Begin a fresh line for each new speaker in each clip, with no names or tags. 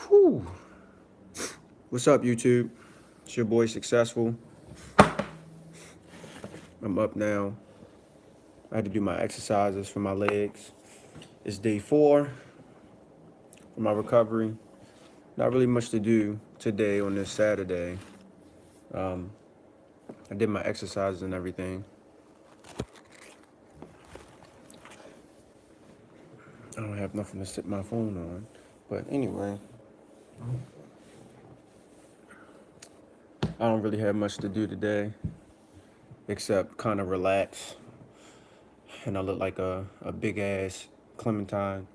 Whew. What's up, YouTube? It's your boy Successful. I'm up now. I had to do my exercises for my legs. It's day 4 for my recovery. Not really much to do today on this Saturday. Um, I did my exercises and everything. I don't have nothing to sit my phone on. But anyway, I don't really have much to do today except kind of relax. And I look like a big ass Clementine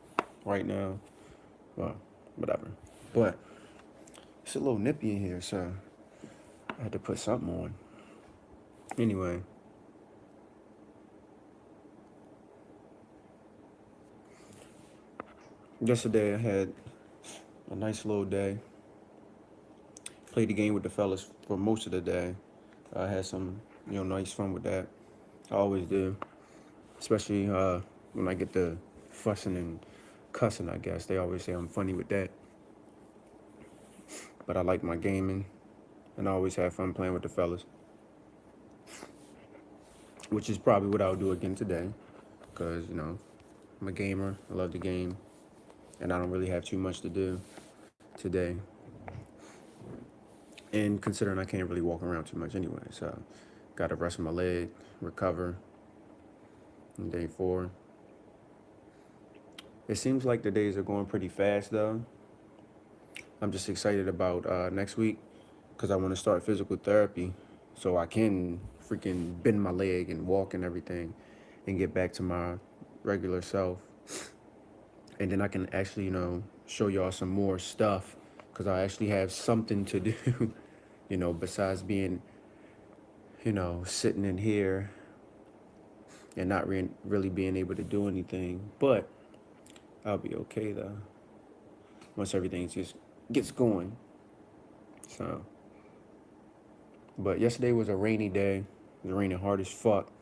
right now. Well, whatever. But it's a little nippy in here, so I had to put something on. Anyway, yesterday I had a nice little day. Played the game with the fellas for most of the day. I had some, nice fun with that. I always do, especially when I get the fussing and cussing. I guess they always say I'm funny with that, but I like my gaming, and I always have fun playing with the fellas, which is probably what I'll do again today, because I'm a gamer. I love the game, and I don't really have too much to do today. And considering I can't really walk around too much anyway, so got to rest my leg, recover. On day 4, it seems like the days are going pretty fast though. I'm just excited about next week because I want to start physical therapy, so I can freaking bend my leg and walk and everything, and get back to my regular self. And then I can actually, show y'all some more stuff because I actually have something to do, besides being, sitting in here and not really being able to do anything. But I'll be okay though once everything just gets going. So, but yesterday was a rainy day. It was raining hard as fuck.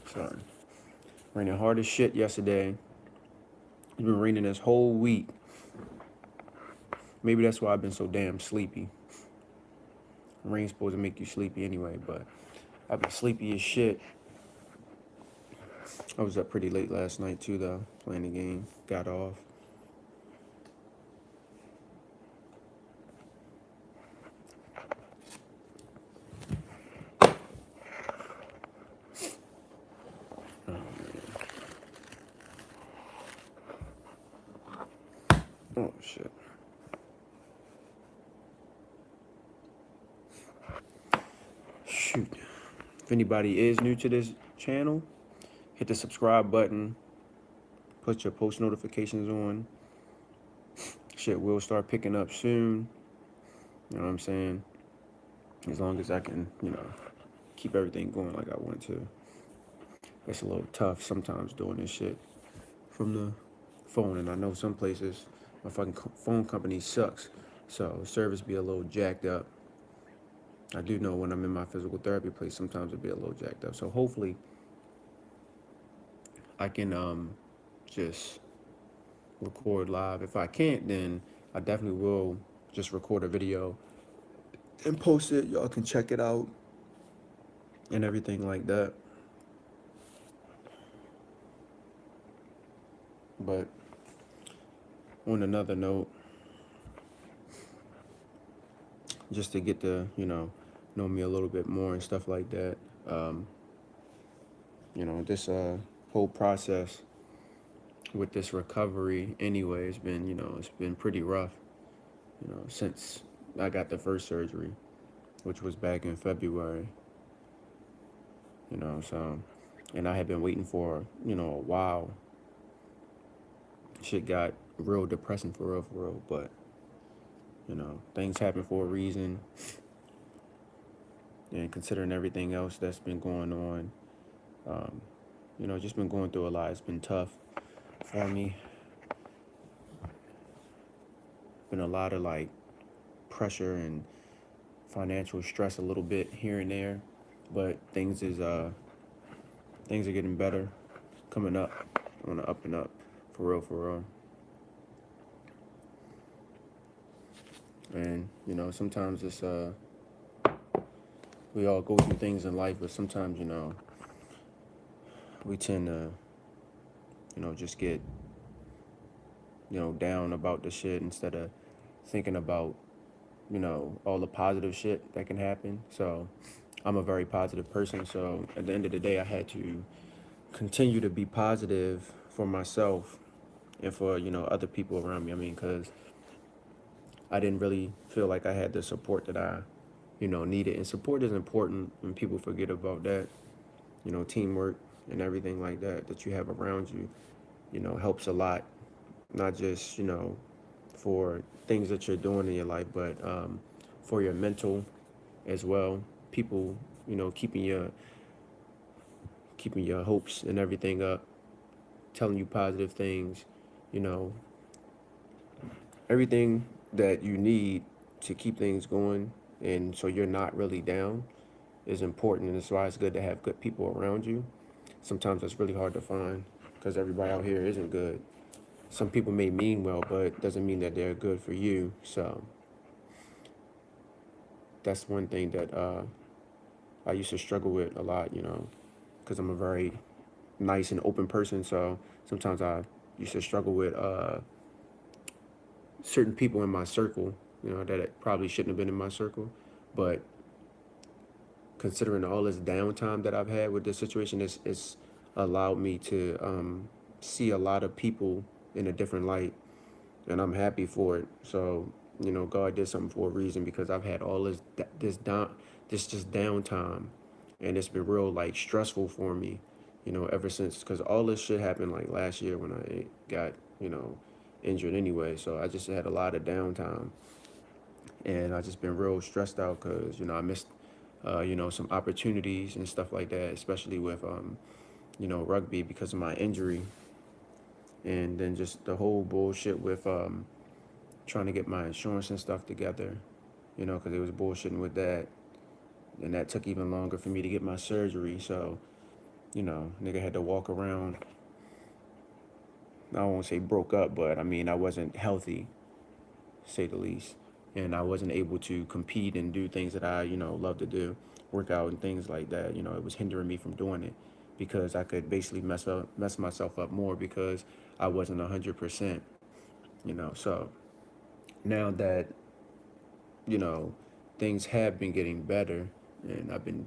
Sorry. Raining hard as shit yesterday. It's been raining this whole week. Maybe that's why I've been so damn sleepy. Rain's supposed to make you sleepy anyway, but I've been sleepy as shit. I was up pretty late last night too, though, playing the game. Got off. Oh, man. Oh, shit. Shoot. If anybody is new to this channel, hit the subscribe button. Put your post notifications on. Shit will start picking up soon. You know what I'm saying? As long as I can, keep everything going like I want to. It's a little tough sometimes doing this shit from the phone, and I know some places my fucking phone company sucks, so service be a little jacked up. I do know when I'm in my physical therapy place, sometimes it be a little jacked up. So hopefully, I can just record live. If I can't, then I definitely will just record a video and post it. Y'all can check it out and everything like that. But on another note, just to get to know me a little bit more and stuff like that. Um, this whole process with this recovery anyway has been it's been pretty rough. Since I got the first surgery, which was back in February. So, and I had been waiting for a while. Shit got real depressing for real. But things happen for a reason. And considering everything else that's been going on, um, just been going through a lot. It's been tough for me. Been a lot of like pressure and financial stress a little bit here and there, but things are getting better, coming up, on the up and up, for real, for real. And sometimes it's we all go through things in life, but sometimes we tend to just get down about the shit instead of thinking about all the positive shit that can happen. So I'm a very positive person. So at the end of the day, I had to continue to be positive for myself and for other people around me. I mean, because I didn't really feel like I had the support that I needed. And support is important, and people forget about that. Teamwork and everything like that that you have around you, helps a lot. Not just for things that you're doing in your life, but for your mental as well. People, keeping your hopes and everything up, telling you positive things, you know, everything that you need to keep things going, and so you're not really down is important. And that's why it's good to have good people around you. Sometimes that's really hard to find because everybody out here isn't good. Some people may mean well, but doesn't mean that they're good for you. So that's one thing that I used to struggle with a lot, because I'm a very nice and open person. So sometimes I used to struggle with certain people in my circle, that probably shouldn't have been in my circle. But considering all this downtime that I've had with this situation, it's allowed me to see a lot of people in a different light, and I'm happy for it. So God did something for a reason because I've had all this just downtime, and it's been real like stressful for me, ever since because all this shit happened like last year when I got injured anyway. So I just had a lot of downtime, and I just been real stressed out because I missed some opportunities and stuff like that, especially with rugby because of my injury, and then just the whole bullshit with trying to get my insurance and stuff together, because it was bullshitting with that, and that took even longer for me to get my surgery. So nigga had to walk around. I won't say broke up, but I mean I wasn't healthy, to say the least, and I wasn't able to compete and do things that I love to do, work out and things like that. It was hindering me from doing it because I could basically mess myself up more because I wasn't 100%. So now that you know things have been getting better, and I've been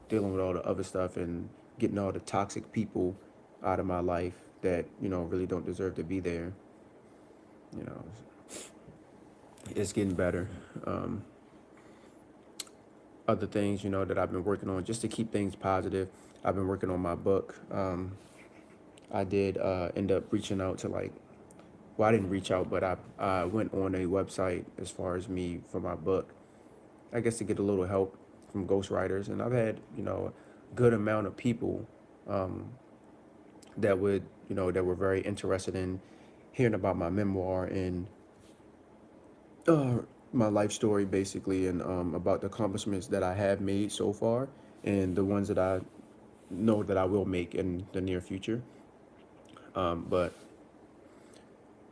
dealing with all the other stuff and getting all the toxic people out of my life that really don't deserve to be there. You know, it's getting better. Um, Other things that I've been working on just to keep things positive. I've been working on my book. I did end up reaching out to well, I didn't reach out, but I went on a website as far as me for my book. I guess to get a little help from ghostwriters, and I've had a good amount of people um, that were very interested in hearing about my memoir and uh, my life story basically, and about the accomplishments that I have made so far and the ones that I know that I will make in the near future. But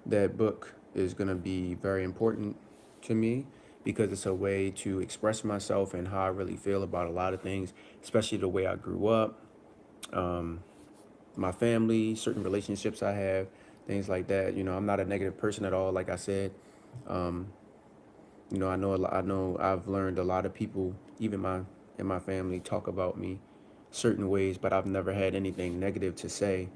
that book is going to be very important to me because it's a way to express myself and how I really feel about a lot of things, especially the way I grew up, my family, certain relationships I have, things like that. I'm not a negative person at all, like I said. Um, I know I've learned a lot of people, even my in my family, talk about me certain ways, but I've never had anything negative to say,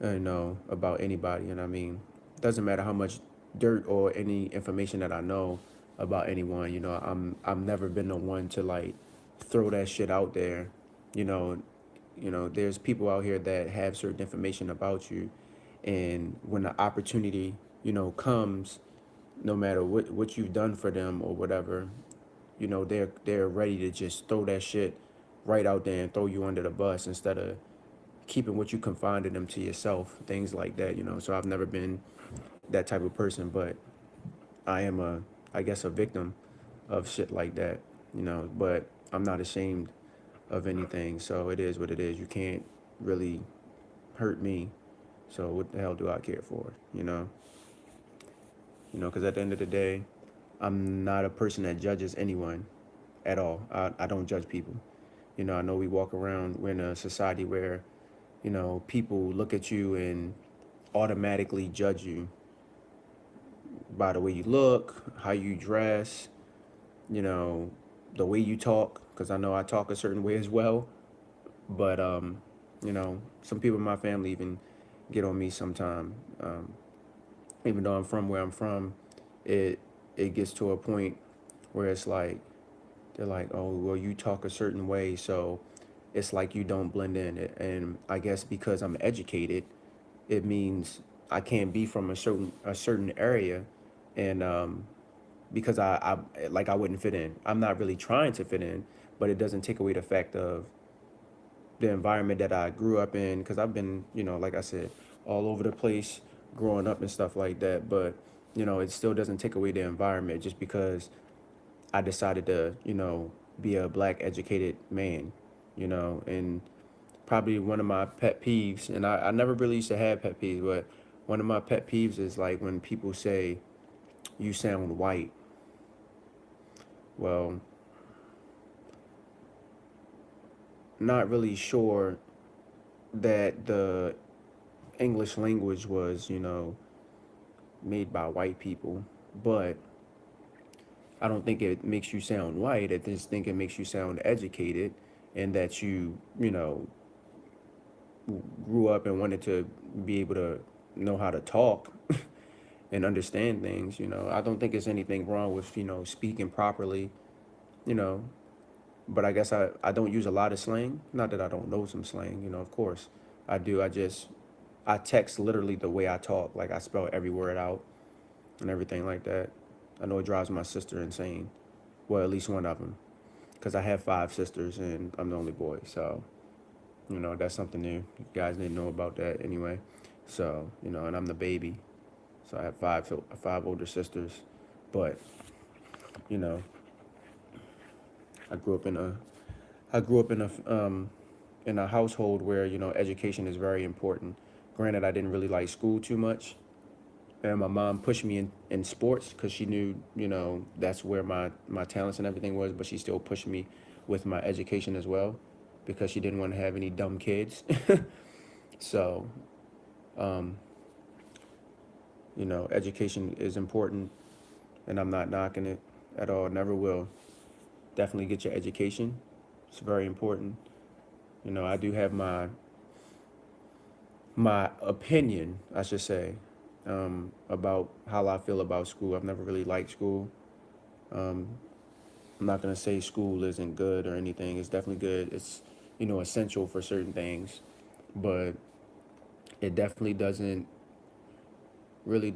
about anybody. And I mean, it doesn't matter how much dirt or any information that I know about anyone. I've never been the one to like throw that shit out there. You know, there's people out here that have certain information about you, and when the opportunity, comes, no matter what you've done for them or whatever, they're ready to just throw that shit right out there and throw you under the bus instead of keeping what you confided them to yourself, things like that. So I've never been that type of person, but I am I guess a victim of shit like that. But I'm not ashamed of anything. So it is what it is. You can't really hurt me. So what the hell do I care for? Because at the end of the day, I'm not a person that judges anyone at all. I don't judge people. I know we walk around, we're in a society where, people look at you and automatically judge you by the way you look, how you dress, you know, the way you talk, because I know I talk a certain way as well. But, some people in my family even get on me sometime. Even though I'm from where I'm from, it it gets to a point where it's like they're like, oh, well, you talk a certain way, so it's like you don't blend in. And I guess because I'm educated, it means I can't be from a certain area, and because I wouldn't fit in. I'm not really trying to fit in, but it doesn't take away the fact of the environment that I grew up in, because I've been, like I said, all over the place growing up and stuff like that. But, it still doesn't take away the environment just because I decided to, be a black educated man, and probably one of my pet peeves, and I never really used to have pet peeves, but one of my pet peeves is like when people say, you sound white. Well, not really sure that the English language was, made by white people, but I don't think it makes you sound white. I just think it makes you sound educated, and that grew up and wanted to be able to know how to talk and understand things. I don't think there's anything wrong with, speaking properly, you know, but I guess I don't use a lot of slang. Not that I don't know some slang, of course I do. I text literally the way I talk. Like I spell every word out and everything like that. I know it drives my sister insane. Well, at least one of them, because I have five sisters and I'm the only boy. So, that's something new. You guys didn't know about that anyway. So, and I'm the baby. So I have five older sisters. But, you know, I grew up in a I grew up in a household where, education is very important. Granted, I didn't really like school too much. And my mom pushed me in sports because she knew, that's where my talents and everything was, but she still pushed me with my education as well because she didn't want to have any dumb kids. So, um, education is important, and I'm not knocking it at all. Never will. Definitely get your education. It's very important. I do have my opinion, I should say, about how I feel about school. I've never really liked school. Um, I'm not gonna say school isn't good or anything. It's definitely good. It's, essential for certain things, but it definitely doesn't really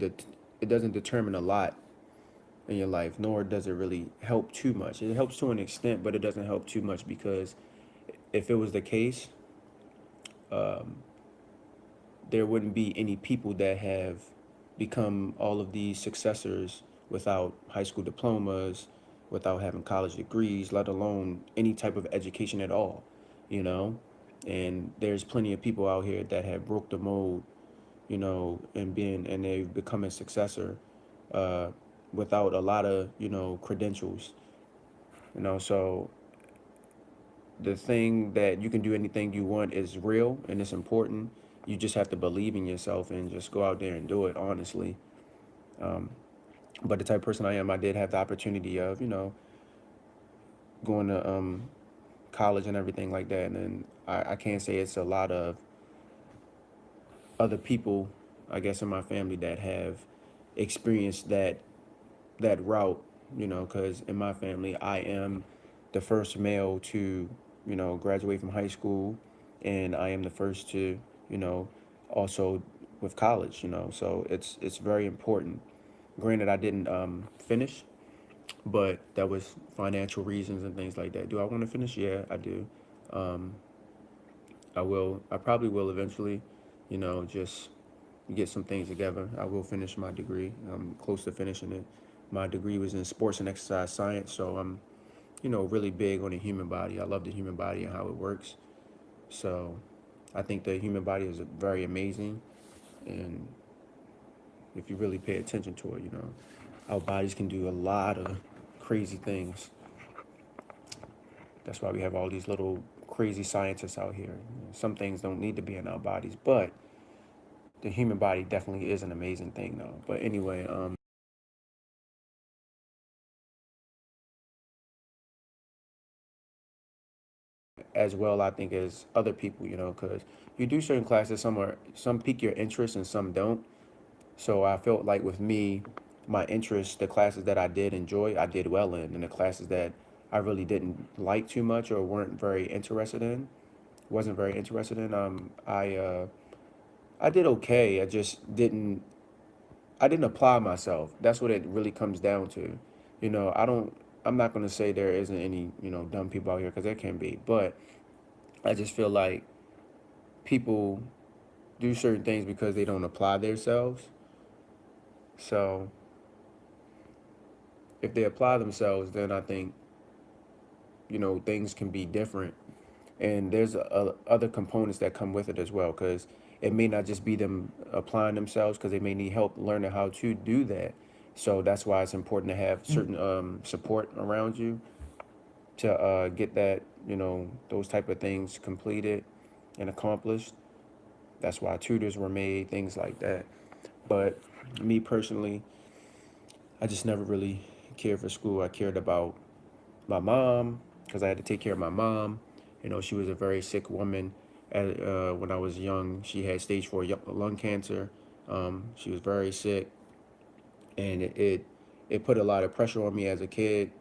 it doesn't determine a lot in your life, nor does it really help too much. It helps to an extent, but it doesn't help too much because if it was the case, um, there wouldn't be any people that have become all of these successors without high school diplomas, without having college degrees, let alone any type of education at all, you know? And there's plenty of people out here that have broke the mold, and they've become a successor uh, without a lot of, credentials, so the thing that you can do anything you want is real and it's important. You just have to believe in yourself and just go out there and do it honestly. Um, but the type of person I am, I did have the opportunity of, going to college and everything like that. And then I can't say it's a lot of other people, I guess, in my family that have experienced that route, because in my family, I am the first male to, graduate from high school, and I am the first to, you know, also with college, so it's very important. Granted, I didn't finish, but that was financial reasons and things like that. Do I want to finish? Yeah, I do. Um, I will. I probably will eventually, just get some things together. I will finish my degree. I'm close to finishing it. My degree was in sports and exercise science, so I'm, really big on the human body. I love the human body and how it works. So, I think the human body is very amazing, and if you really pay attention to it, our bodies can do a lot of crazy things. That's why we have all these little crazy scientists out here. Some things don't need to be in our bodies, but the human body definitely is an amazing thing, though. But anyway, as well, I think as other people, because you do certain classes, some pique your interest and some don't. So I felt like with me, my interests, the classes that I did enjoy, I did well in, and the classes that I really didn't like too much or wasn't very interested in, I did okay. I didn't apply myself. That's what it really comes down to. I'm not gonna say there isn't any, dumb people out here because there can be, but I just feel like people do certain things because they don't apply themselves. So if they apply themselves, then I think things can be different, and there's other components that come with it as well, because it may not just be them applying themselves, because they may need help learning how to do that. So that's why it's important to have certain support around you to get that, those type of things completed and accomplished. That's why tutors were made, things like that. But me personally, I just never really cared for school. I cared about my mom because I had to take care of my mom. She was a very sick woman. When I was young, she had stage 4 lung cancer. She was very sick, and it put a lot of pressure on me as a kid.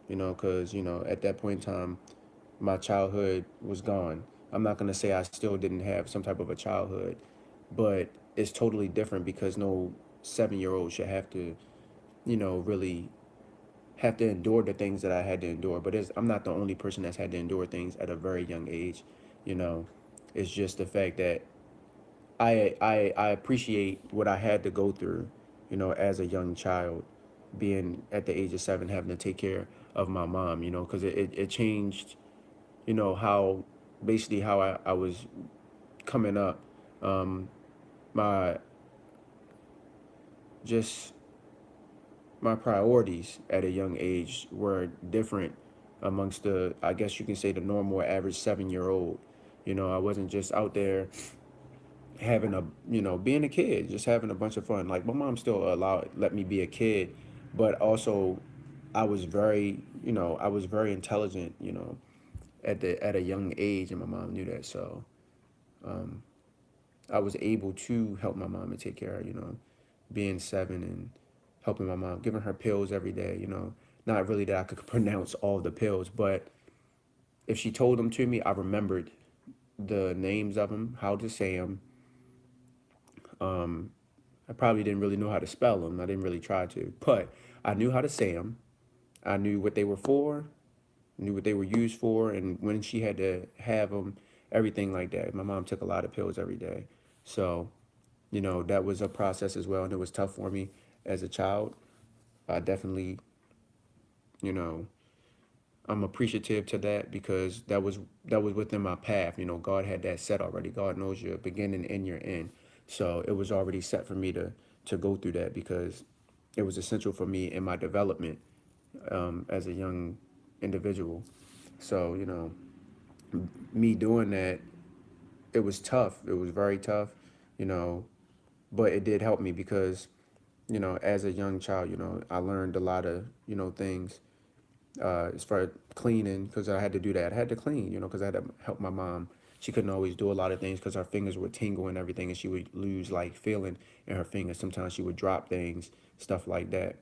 Because at that point in time, my childhood was gone. I'm not gonna say I still didn't have some type of a childhood, but it's totally different because no 7-year-old should have to, really have to endure the things that I had to endure. But I'm not the only person that's had to endure things at a very young age. You know, it's just the fact that I appreciate what I had to go through. As a young child, being at the age of 7, having to take care of my mom. Because it changed. How basically how I was coming up. Um, my just my priorities at a young age were different amongst the, I guess you can say, the normal average 7-year old. I wasn't just out there having being a kid, just having a bunch of fun. Like my mom still let me be a kid, but also I was very intelligent, at a young age, and my mom knew that. So I was able to help my mom and take care of, being 7 and helping my mom, giving her pills every day, Not really that I could pronounce all the pills, but if she told them to me, I remembered the names of them, how to say them. Um, I probably didn't really know how to spell them. I didn't really try to, but I knew how to say them. I knew what they were for, knew what they were used for, and when she had to have them, everything like that. My mom took a lot of pills every day. So, that was a process as well, and it was tough for me as a child. I definitely, you know, I'm appreciative to that because that was within my path. God had that set already. God knows your beginning and your end. So it was already set for me to go through that because it was essential for me in my development as a young individual. So, me doing that, it was tough. It was very tough, you know, but it did help me because, as a young child, I learned a lot of, things as far as cleaning, because I had to do that. I had to clean, because I had to help my mom. She couldn't always do a lot of things because her fingers would tingle and everything, and she would lose like feeling in her fingers. Sometimes she would drop things, stuff like that.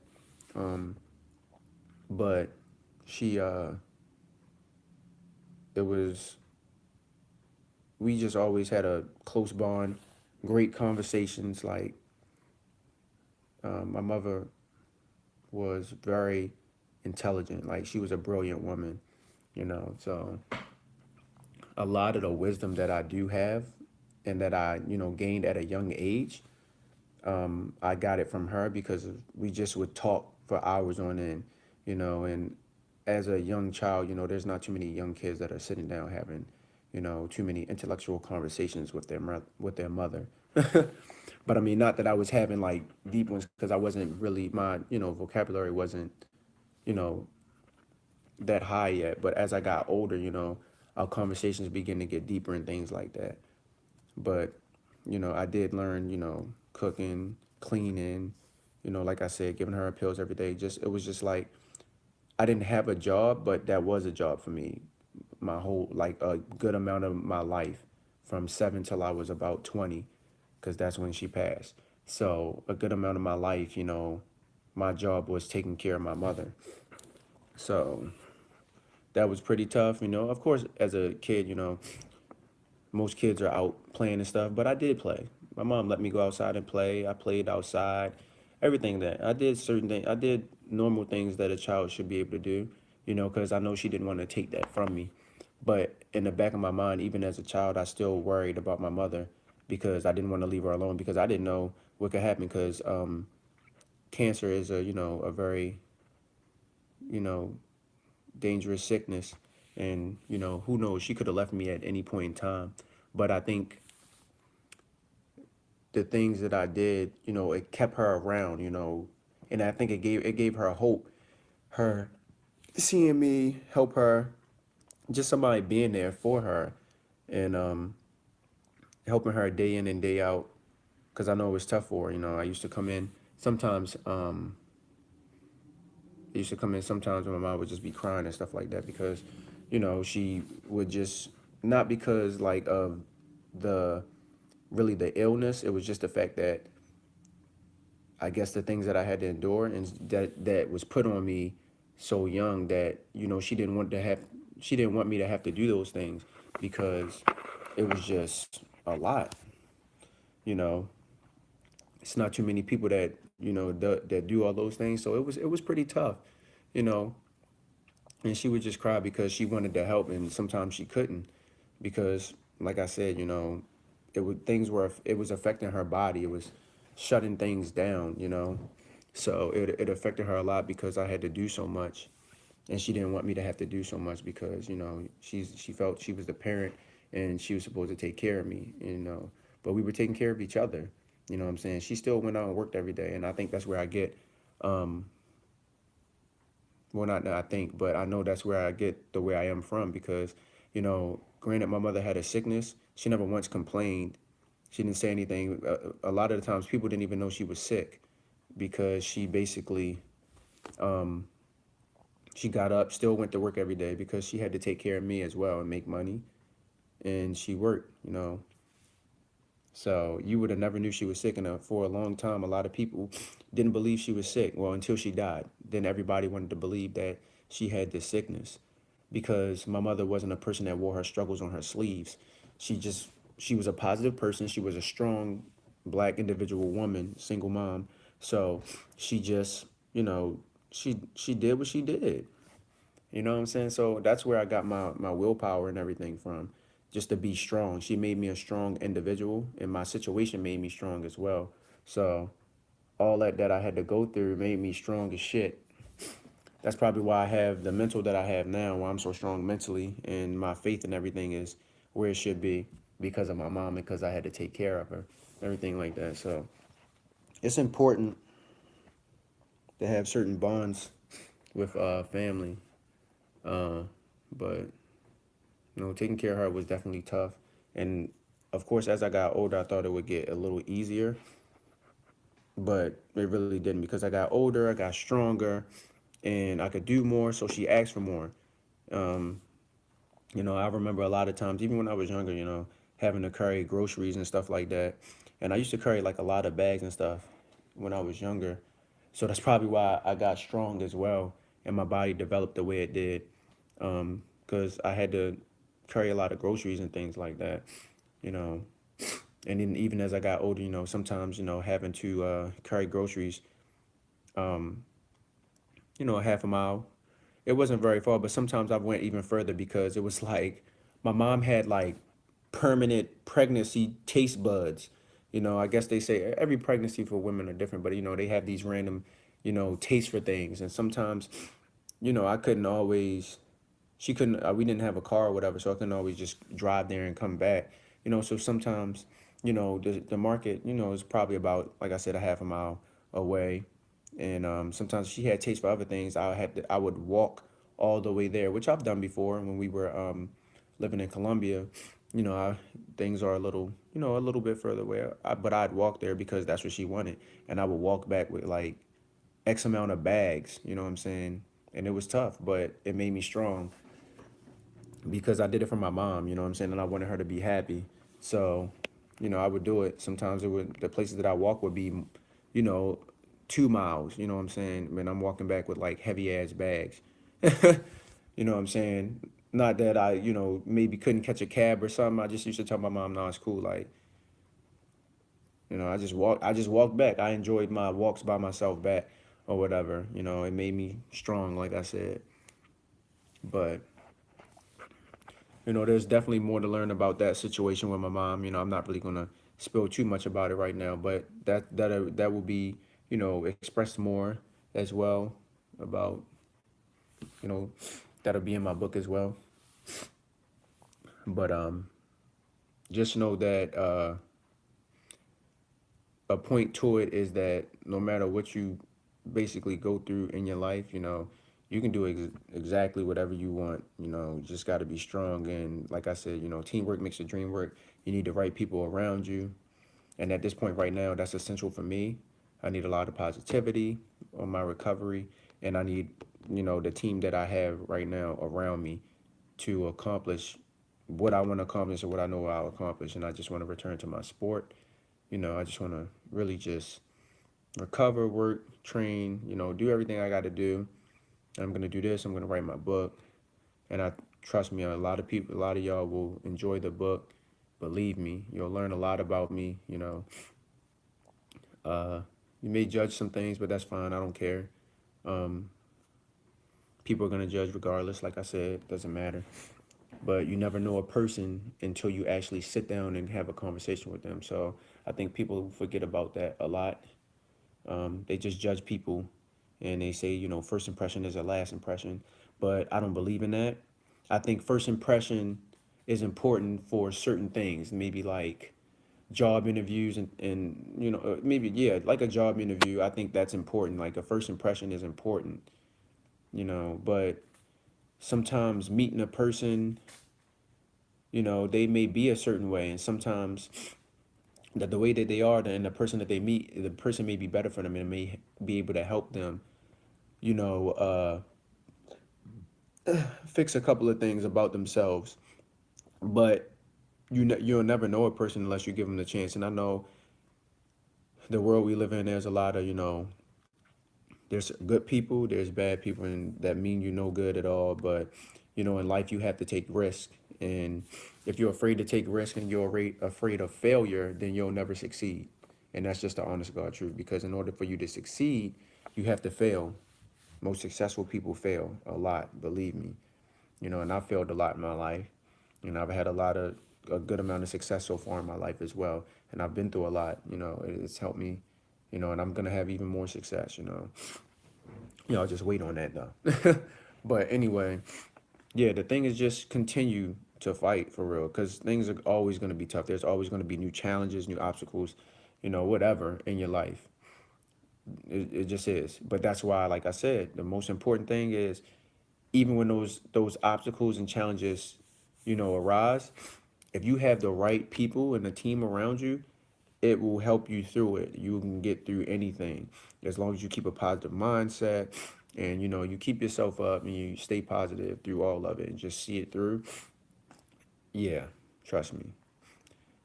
Um, but she, it was, we just always had a close bond, great conversations. Like, my mother was very intelligent. Like, she was a brilliant woman, so a lot of the wisdom that I do have and that I, gained at a young age, I got it from her because we just would talk for hours on end, and as a young child, there's not too many young kids that are sitting down having, too many intellectual conversations with with their mother. But I mean, not that I was having like deep ones because I wasn't really my vocabulary wasn't you know that high yet. But as I got older, our conversations begin to get deeper and things like that. But I did learn cooking, cleaning, like I said, giving her pills every day. Just it was just like I didn't have a job, but that was a job for me. My whole like a good amount of my life, from 7 till I was about 20, because that's when she passed. So a good amount of my life, my job was taking care of my mother. So that was pretty tough. Of course, as a kid, most kids are out playing and stuff, but I did play. My mom let me go outside and play. I played outside, everything that I did, certain things. I did normal things that a child should be able to do, because I know she didn't want to take that from me. But in the back of my mind, even as a child, I still worried about my mother because I didn't want to leave her alone because I didn't know what could happen because cancer is a very, you know, dangerous sickness. And, who knows, she could have left me at any point in time. But I think the things that I did, it kept her around, and I think it gave her hope. Her seeing me help her, just somebody being there for her, and helping her day in and day out, because I know it was tough for her. I used to come in sometimes. I used to come in sometimes when my mom would just be crying and stuff like that because, she would just not because like of the really the illness. It was just the fact that I guess the things that I had to endure and that was put on me so young that she didn't want me to have to do those things because it was just a lot. You know, it's not too many people that that do all those things. So it was pretty tough, you know. And she would just cry because she wanted to help and sometimes she couldn't because, like I said, it was affecting her body. It was shutting things down, So it affected her a lot because I had to do so much, and she didn't want me to have to do so much because she felt she was the parent and she was supposed to take care of me, But we were taking care of each other, you know what I'm saying? She still went out and worked every day, and I think that's where I get, well, not that I think, but I know that's where I get the way I am from because, granted, my mother had a sickness. She never once complained. She didn't say anything. A lot of the times, people didn't even know she was sick because she basically, she got up, still went to work every day because she had to take care of me as well and make money. And she worked. So you would have never knew she was sick. And for a long time, a lot of people didn't believe she was sick. Well, until she died. Then everybody wanted to believe that she had this sickness because my mother wasn't a person that wore her struggles on her sleeves. She just, she was a positive person. She was a strong black individual woman, single mom. So she just, she did what she did. You know what I'm saying? So that's where I got my willpower and everything from, just to be strong. She made me a strong individual, and my situation made me strong as well. So all that I had to go through made me strong as shit. That's probably why I have the mental that I have now, why I'm so strong mentally, and my faith and everything is where it should be because of my mom and because I had to take care of her, everything like that. So it's important to have certain bonds with family, uh, but taking care of her was definitely tough. And of course, as I got older, I thought it would get a little easier, but it really didn't because I got older, I got stronger, and I could do more. So she asked for more. Um, I remember a lot of times, even when I was younger, having to carry groceries and stuff like that. And I used to carry like a lot of bags and stuff when I was younger. So that's probably why I got strong as well, and my body developed the way it did. Because I had to carry a lot of groceries and things like that, you know. And then even as I got older, sometimes, having to carry groceries, um, a half a mile. It wasn't very far, but sometimes I went even further because it was like my mom had like permanent pregnancy taste buds. I guess they say every pregnancy for women are different, but they have these random, taste for things. And sometimes, I couldn't always she couldn't, we didn't have a car or whatever, so I couldn't always just drive there and come back. So sometimes, the market, is probably about, like I said, a half a mile away. And sometimes she had taste for other things. I would walk all the way there, which I've done before when we were living in Colombia. Things are a little bit further away. But I'd walk there because that's what she wanted, and I would walk back with like X amount of bags. You know what I'm saying? And it was tough, but it made me strong because I did it for my mom. You know what I'm saying? And I wanted her to be happy. So, I would do it. Sometimes the places that I walk would be, you know, 2 miles. You know what I'm saying? When I'm walking back with like heavy ass bags. You know what I'm saying? Not that I, maybe couldn't catch a cab or something. I just used to tell my mom, no, it's cool. Like, I just walked back. I enjoyed my walks by myself back or whatever. It made me strong, like I said. But, there's definitely more to learn about that situation with my mom. I'm not really gonna spill too much about it right now, but that will be, expressed more as well about, you know, that'll be in my book as well. But just know that a point to it is that no matter what you basically go through in your life, you can do exactly whatever you want. You just got to be strong. And like I said, teamwork makes the dream work. You need the right people around you. And at this point right now, that's essential for me. I need a lot of positivity on my recovery. And I need, the team that I have right now around me to accomplish what I want to accomplish or what I know I'll accomplish. And I just want to return to my sport. I just want to really just recover, work, train, do everything I got to do. I'm going to do this. I'm going to write my book. And I trust me, a lot of people, a lot of y'all will enjoy the book. Believe me, you'll learn a lot about me. You may judge some things, but that's fine. I don't care. Um, People are going to judge regardless. Like I said, doesn't matter. But you never know a person until you actually sit down and have a conversation with them. So I think people forget about that a lot. They just judge people and they say, first impression is a last impression. But I don't believe in that. I think first impression is important for certain things, maybe like job interviews and maybe, yeah, like a job interview. I think that's important. Like a first impression is important, but sometimes meeting a person, they may be a certain way. And sometimes that the way that they are and the person that they meet, the person may be better for them and may be able to help them, you know, uh, fix a couple of things about themselves. But you'll never know a person unless you give them the chance. And I know the world we live in, there's a lot of, there's good people, there's bad people, and that mean no good at all. But, in life, you have to take risk. And if you're afraid to take risk and you're afraid of failure, then you'll never succeed. And that's just the honest God truth. Because in order for you to succeed, you have to fail. Most successful people fail a lot, believe me. And I've failed a lot in my life. I've had a good amount of success so far in my life as well. And I've been through a lot. It's helped me. And I'm gonna have even more success. I'll just wait on that though. But anyway, yeah, the thing is just continue to fight for real, because things are always gonna be tough. There's always gonna be new challenges, new obstacles, whatever in your life. It just is. But that's why, like I said, the most important thing is even when those obstacles and challenges, arise, if you have the right people and the team around you, it will help you through it. You can get through anything as long as you keep a positive mindset and you keep yourself up and you stay positive through all of it and just see it through. Yeah, trust me.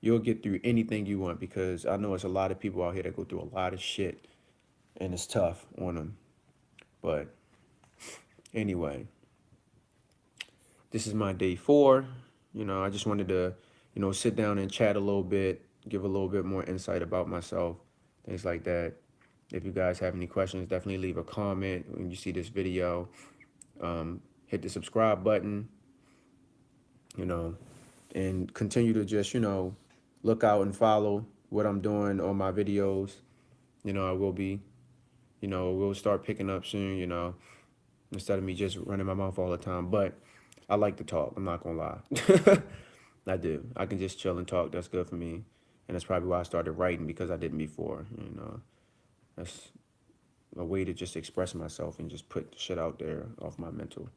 You'll get through anything you want, because I know it's a lot of people out here that go through a lot of shit and it's tough on them. But anyway, this is my day 4. I just wanted to, sit down and chat a little bit, give a little bit more insight about myself, things like that. If you guys have any questions, definitely leave a comment when you see this video. Hit the subscribe button, you know, and continue to just, look out and follow what I'm doing on my videos. I will be, we'll start picking up soon, instead of me just running my mouth all the time. But I like to talk. I'm not gonna lie. I do. I can just chill and talk. That's good for me, and that's probably why I started writing because I didn't before. You know, that's a way to just express myself and just put shit out there off my mental.